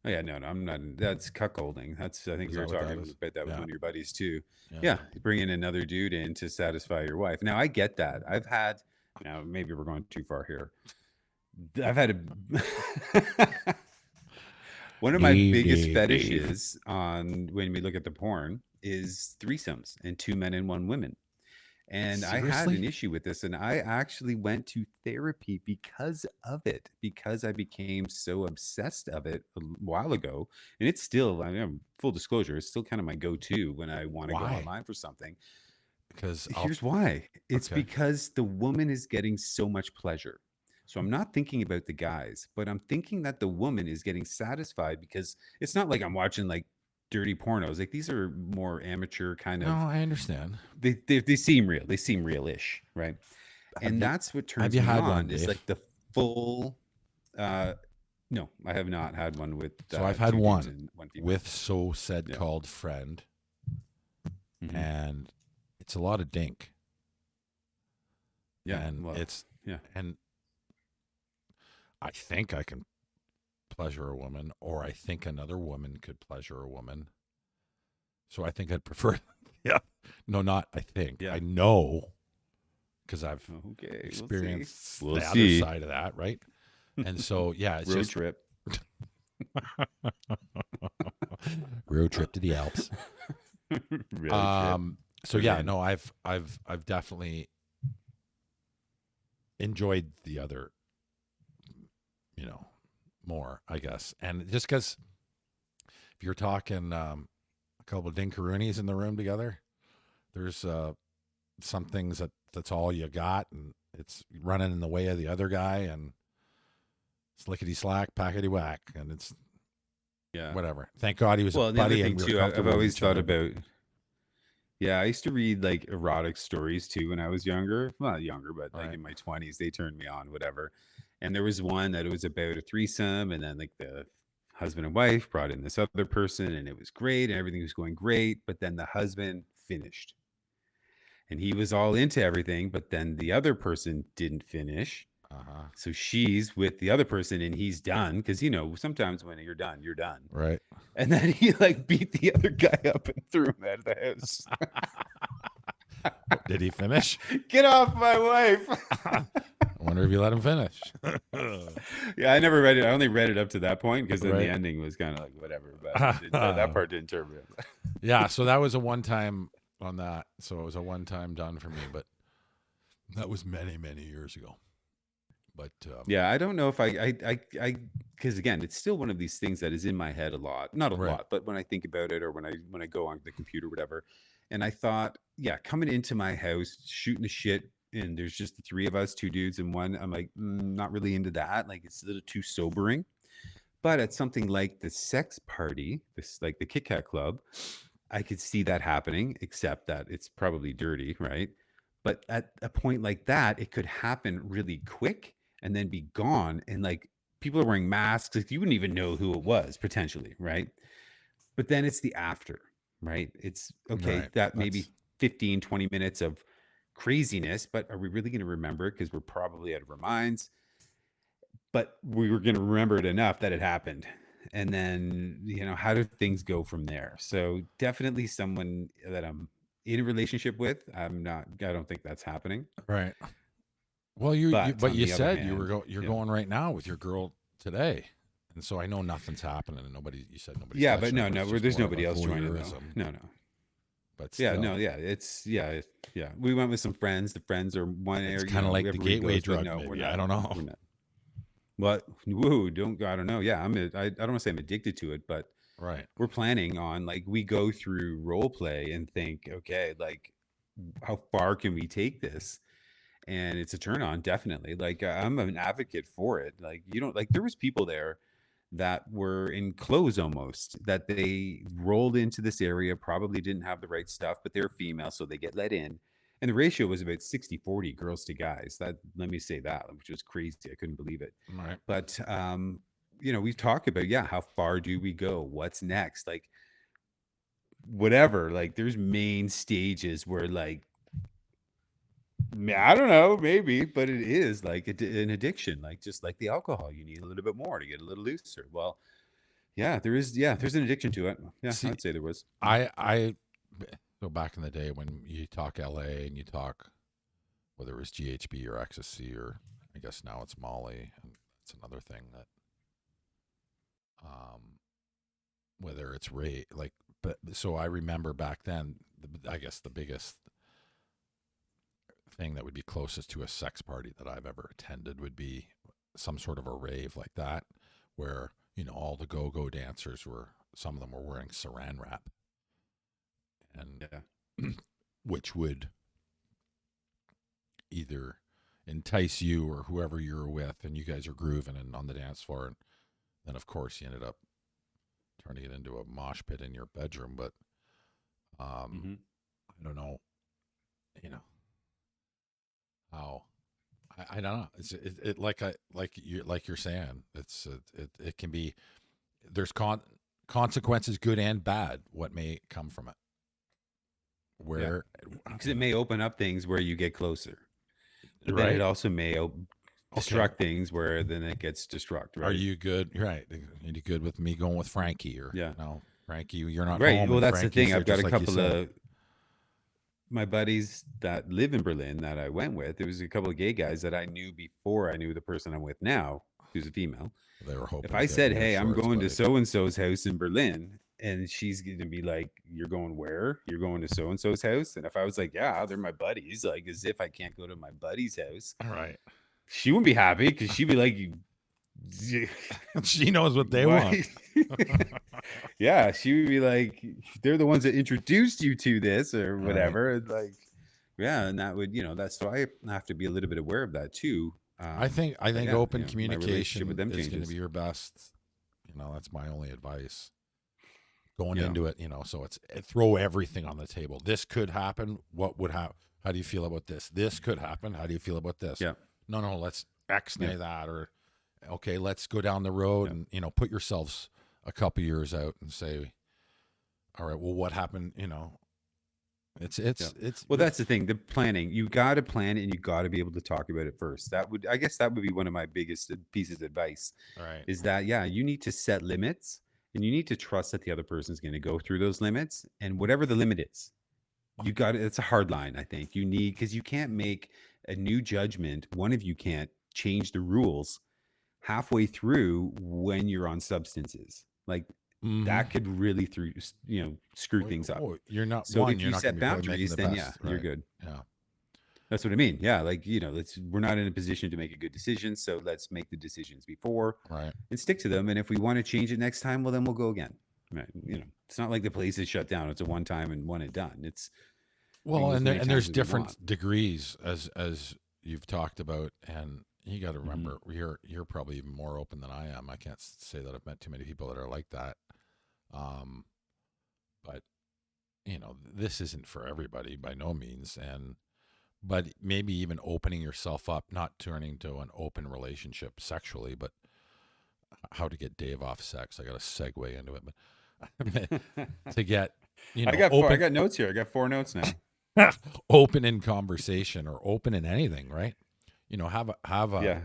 Oh yeah, no, I'm not. That's cuckolding. That's I think Is you were that what that talking is? about that with Yeah, one of your buddies too. yeah. Yeah, bringing another dude in to satisfy your wife. Now I get that. I've had. Now maybe we're going too far here. I've had a one of my Dave, biggest Dave, Dave. fetishes on when we look at the porn is threesomes and two men and one woman. And I had Seriously? an issue with this, and I actually went to therapy because of it, because I became so obsessed of it a while ago. And it's still, I mean, full disclosure, it's still kind of my go-to when I want to go Why? online for something. Because I'll. Here's why. It's Okay. because the woman is getting so much pleasure. So I'm not thinking about the guys, but I'm thinking that the woman is getting satisfied because it's not like I'm watching like dirty pornos. Like these are more amateur kind No, of I understand. they seem real. They seem realish, right? Have And you that's what have turns you me had one, on is Dave? like the full uh no, I have not had one with So I've had two dudes one and one female. with so said Yeah. called friend, Hmm. and it's a lot of dink, Yeah. and Well, it's yeah. and I think I can pleasure a woman, or I think another woman could pleasure a woman. So I think I'd prefer. Yeah. No, not I think. Yeah. I know because I've Okay. We'll see. experienced We'll the other see. side of that, right? And so, yeah, it's Road just trip. road trip to the Alps. Road trip. So For yeah, men. no, I've definitely enjoyed the other, more, I guess. And just because if you're talking a couple of dinkaroonies in the room together, there's some things that's all you got, and it's running in the way of the other guy, and it's lickety slack, packety whack, and it's Yeah. whatever. Thank God he was a Well, and the other buddy, and thing we were too, I've comfortable with always each thought other. But about. Yeah, I used to read like erotic stories too when I was younger. Well, not younger, but like right, in my 20s, they turned me on, whatever. And there was one that it was about a threesome, and then like the husband and wife brought in this other person, and it was great, and everything was going great. But then the husband finished, and he was all into everything, but then the other person didn't finish. uh-huh, So she's with the other person, and he's done because sometimes when you're done, you're done. right. And then he like beat the other guy up and threw him out of the house. Did he finish? Get off my wife. I wonder if you let him finish. Yeah, I never read it. I only read it up to that point because then the Right. ending was kind of like whatever. But that part didn't turn me on. Yeah, so that was a one time on that. So it was a one time done for me, but that was many, many years ago. But Yeah, I don't know if because again, it's still one of these things that is in my head a lot. Not a right, lot, but when I think about it or when I go on the computer, whatever. And I thought, yeah, coming into my house, shooting the shit, and there's just the three of us, two dudes and one. I'm like, not really into that. Like, it's a little too sobering. But at something like the sex party, this like the Kit Kat Club, I could see that happening, except that it's probably dirty, right? But at a point like that, it could happen really quick and then be gone. And like people are wearing masks, like you wouldn't even know who it was potentially, right? But then it's the after, right? It's okay, right. that maybe That's 15, 20 minutes of craziness, but are we really going to remember it? Because we're probably out of our minds. But we were going to remember it enough that it happened. And then, how do things go from there? So definitely someone that I'm in a relationship with. I don't think that's happening. right. Well, you But but on you the other said hand, you're yeah. going right now with your girl today, and so I know nothing's happening, and nobody. You said nobody's Yeah, but touching her, no, but no, it's just there's more of a nobody else joining though. voyeurism. No, no. But Yeah, no, still, yeah. Yeah. We went with some friends. The friends are one it's area, kind of like the everybody gateway goes, but drug, no, we're maybe. I not. don't know. We're not. What? Woo, I don't know. Yeah, I don't want to say I'm addicted to it, but Right. we're planning on like we go through role play and think, okay, like how far can we take this? and it's a turn on, definitely. Like I'm an advocate for it. Like you don't like there was people there that were in clothes almost that they rolled into this area, probably didn't have the right stuff, but they're female, so they get let in. And the ratio was about 60-40 girls to guys. That, let me say that, which was crazy. I couldn't believe it. Right. But we've talked about, yeah, how far do we go? What's next? Like whatever. Like there's main stages where like I don't know, maybe, but it is like an addiction, like just like the alcohol. You need a little bit more to get a little looser. Well, yeah, there is. Yeah, there's an addiction to it. Yeah, See, I'd say there was. I go back in the day when you talk LA and you talk whether it was GHB or ecstasy or I guess now it's Molly, and that's another thing that um, whether it's Ray, like, but so I remember back then, I guess the biggest thing that would be closest to a sex party that I've ever attended would be some sort of a rave like that, where, all the go go dancers some of them were wearing saran wrap, and Yeah. which would either entice you or whoever you were with, and you guys are grooving and on the dance floor. And then, of course, you ended up turning it into a mosh pit in your bedroom. But Hmm. I don't know, you know, how I don't know. It like you're saying. It can be there's consequences, good and bad. What may come from it? Yeah, Where because you it know, may open up things where you get closer, but then it right? also may Okay. destruct things where then it gets destruct. Are Right. you good? Right. Are you good with me going with Frankie or Yeah. no? Frankie, you're not Right. home, Well, and that's the Frankie's thing. there, I've got just a like you couple said. of my buddies that live in Berlin that I went with. There was a couple of gay guys that I knew before I knew the person I'm with now, who's a female. They were If hoping to I get in said, your "Hey, I'm shorts, going to buddy. so and so's house in Berlin," and she's going to be like, "You're going where? You're going to so and so's house?" And if I was like, "Yeah, they're my buddies," like as if I can't go to my buddy's house, All right. she wouldn't be happy because she'd be like, She knows what they "What?" want. Yeah, she would be like, "They're the ones that introduced you to this or Right. whatever." And like, yeah, and that would, that's so I have to be a little bit aware of that too. I But think yeah, open my relationship with communication them is going to be changes. your best. That's my only advice going Yeah. into it. So throw everything on the table. This could happen. What would happen? How do you feel about this? This could happen. How do you feel about this? Yeah. No, no, let's Yeah. X-nay that, or okay, let's go down the road Yeah. and put yourselves a couple years out and say, all right, well, what happened? Yeah. It's Well, that's the thing. The planning. You got to plan it and you got to be able to talk about it first. I guess that would be one of my biggest pieces of advice all right. is that, yeah, you need to set limits and you need to trust that the other person's going to go through those limits. And whatever the limit is, you got it. It's a hard line, I think. You need, because you can't make a new judgment. One of you can't change the rules halfway through when you're on substances. Like Mm-hmm. that could really screw things up. Oh, you're not So one. if You're you not going set to be probably making boundaries, the then yeah, best, you're right? good. Yeah. That's what I mean. Yeah, like we're not in a position to make a good decision, so let's make the decisions before Right. and stick to them. And if we want to change it next time, well, then we'll go again. Right? It's not like the place is shut down. It's a one time and one and done. It's we can Well, go as many and there's times as we want. different degrees as you've talked about, and you got to Hmm. remember you're probably even more open than I am. I can't say that I've met too many people that are like that. Um, but this isn't for everybody by no means, and but maybe even opening yourself up, not turning to an open relationship sexually, but how to get Dave off sex. I got to segue into it, but to get I open got notes here. I got 4 notes now. open in conversation or open in anything, right? Have a Yeah.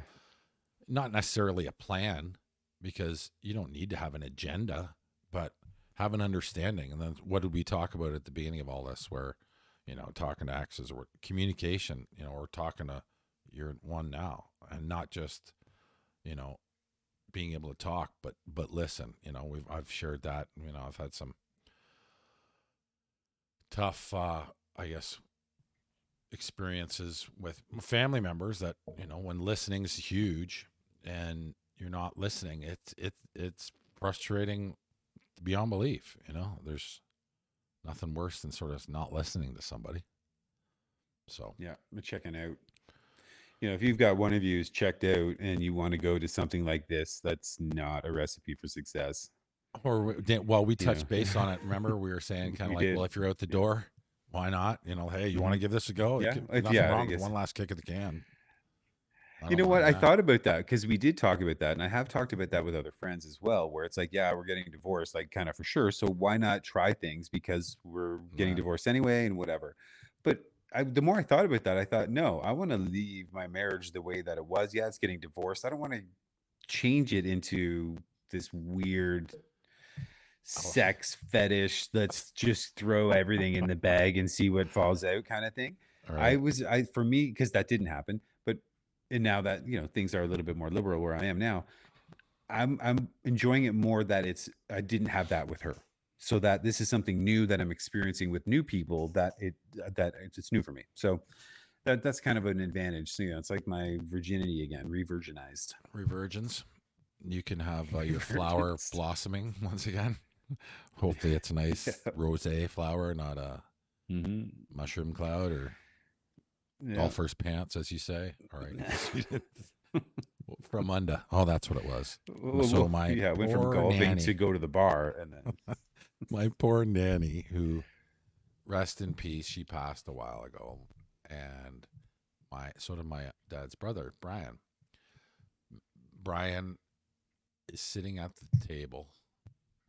not necessarily a plan, because you don't need to have an agenda, but have an understanding. And then what did we talk about at the beginning of all this, where talking to exes or communication, we're talking to your one now, and not just you know being able to talk, but listen. I've shared that. I've had some tough, I guess, experiences with family members that when listening is huge and you're not listening, it's frustrating beyond belief. There's nothing worse than sort of not listening to somebody. So Yeah. I'm checking out. if you've got one of you who's checked out and you want to go to something like this, that's not a recipe for success. Or well, we You touched know, base on it. Remember, we were saying kind of we like, well, did. if you're out the Yeah. door, why not? Hey, you want Hmm. to give this a go? Yeah. Nothing Yeah. I wrong with guess. one last kick at the can. I You don't know what? mind I that. thought about that because we did talk about that, and I have talked about that with other friends as well, where it's like, yeah, we're getting divorced, like kind of for sure. So why not try things because we're getting Right. divorced anyway and whatever. But the more I thought about that, I thought, no, I want to leave my marriage the way that it was. Yeah, it's getting divorced. I don't want to change it into this weird Oh, sex fetish. Let's just throw everything in the bag and see what falls out kind of thing. all I right. was, I, for me, because that didn't happen. But, and now that, things are a little bit more liberal where I am now, I'm enjoying it more that I didn't have that with her. So that this is something new that I'm experiencing with new people it's new for me. So that's kind of an advantage. So, it's like my virginity again, revirginized. Revirgins. You can have your flower Revirginized. blossoming once again. Hopefully, it's a nice Yeah. rosé flower, not a Hmm. mushroom cloud or Yeah. golfer's pants, as you say. All right. From under. Oh, that's what it was. So my Yeah, went from poor golfing to nanny, go to the bar, and then my poor nanny, who rest in peace, she passed a while ago, and so did my dad's brother, Brian. Brian is sitting at the table,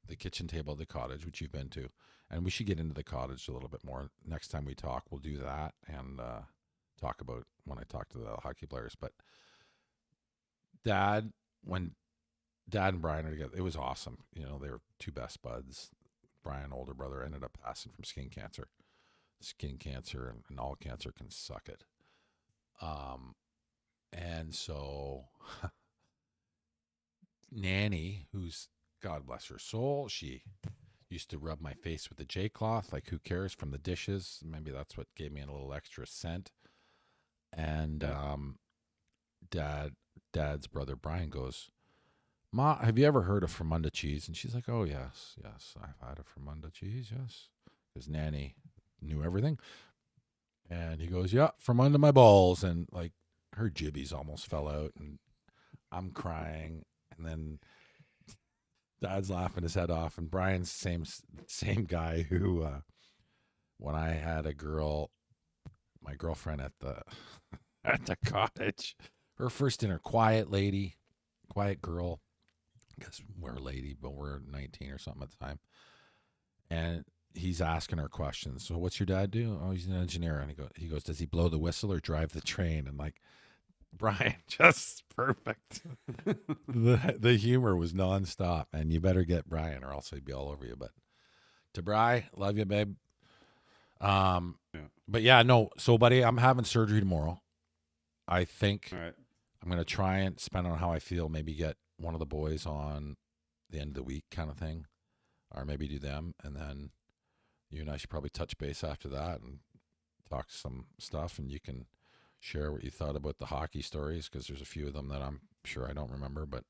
the kitchen table of the cottage, which you've been to, and we should get into the cottage a little bit more next time we talk. We'll do that and talk about when I talk to the hockey players. But dad, when dad and Brian are together, it was awesome. They were two best buds. Brian, older brother, ended up passing from skin cancer. Skin cancer and all cancer can suck it. And so Nanny, who's God bless her soul, she used to rub my face with the J cloth. Like, who cares, from the dishes? Maybe that's what gave me a little extra scent. And yeah. Dad's brother Brian goes, Ma, have you ever heard of Fermunda cheese? And she's like, oh, yes, I've had a Fermunda cheese, yes. Because Nanny knew everything. And he goes, yeah, from under my balls. And like, her jibbies almost fell out. And I'm crying. And then Dad's laughing his head off. And Brian's same guy who, when I had my girlfriend at the at the cottage, her first dinner, quiet lady, quiet girl. I guess we're a lady, but we're 19 or something at the time. And he's asking her questions. So, what's your dad do? Oh, he's an engineer. And he goes, does he blow the whistle or drive the train? And like, Brian, just perfect. The humor was nonstop. And you better get Brian, or else he'd be all over you. But to Bri, love you, babe. Yeah. But yeah, no. So, buddy, I'm having surgery tomorrow. I think All right. I'm gonna try and, depending on how I feel, maybe get one of the boys on the end of the week kind of thing, or maybe do them, and then you and I should probably touch base after that and talk some stuff, and you can share what you thought about the hockey stories, because there's a few of them that I'm sure I don't remember, but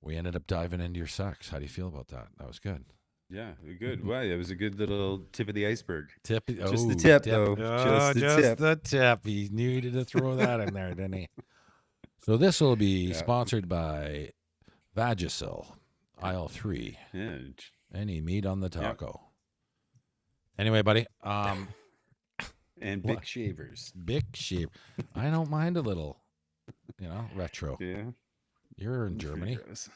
we ended up diving into your sex. How do you feel about that? That was good. Yeah, good. Well, it was a good little tip of the iceberg. Tip. Just the Oh, tip, tip. though. Oh, Just the just tip. the tip. He needed to throw that in there, didn't he? So this will be Yeah. sponsored by Vagisil, aisle 3. Yeah. Any meat on the Yep. taco. Anyway, buddy. And What? big shavers. Big shape. I don't mind a little, retro. Yeah. You're in That's pretty Germany. gross.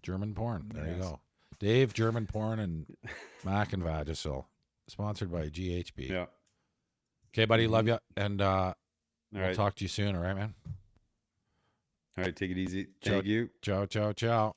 German porn. There you Yes. go. Dave, German porn, and Mack and Vagisil. Sponsored by GHB. Yeah. Okay, buddy. Mhm. Love you. And All we'll right. talk to you soon. All right, man? All right. Take it easy. Ciao. Thank you. Ciao, ciao, ciao.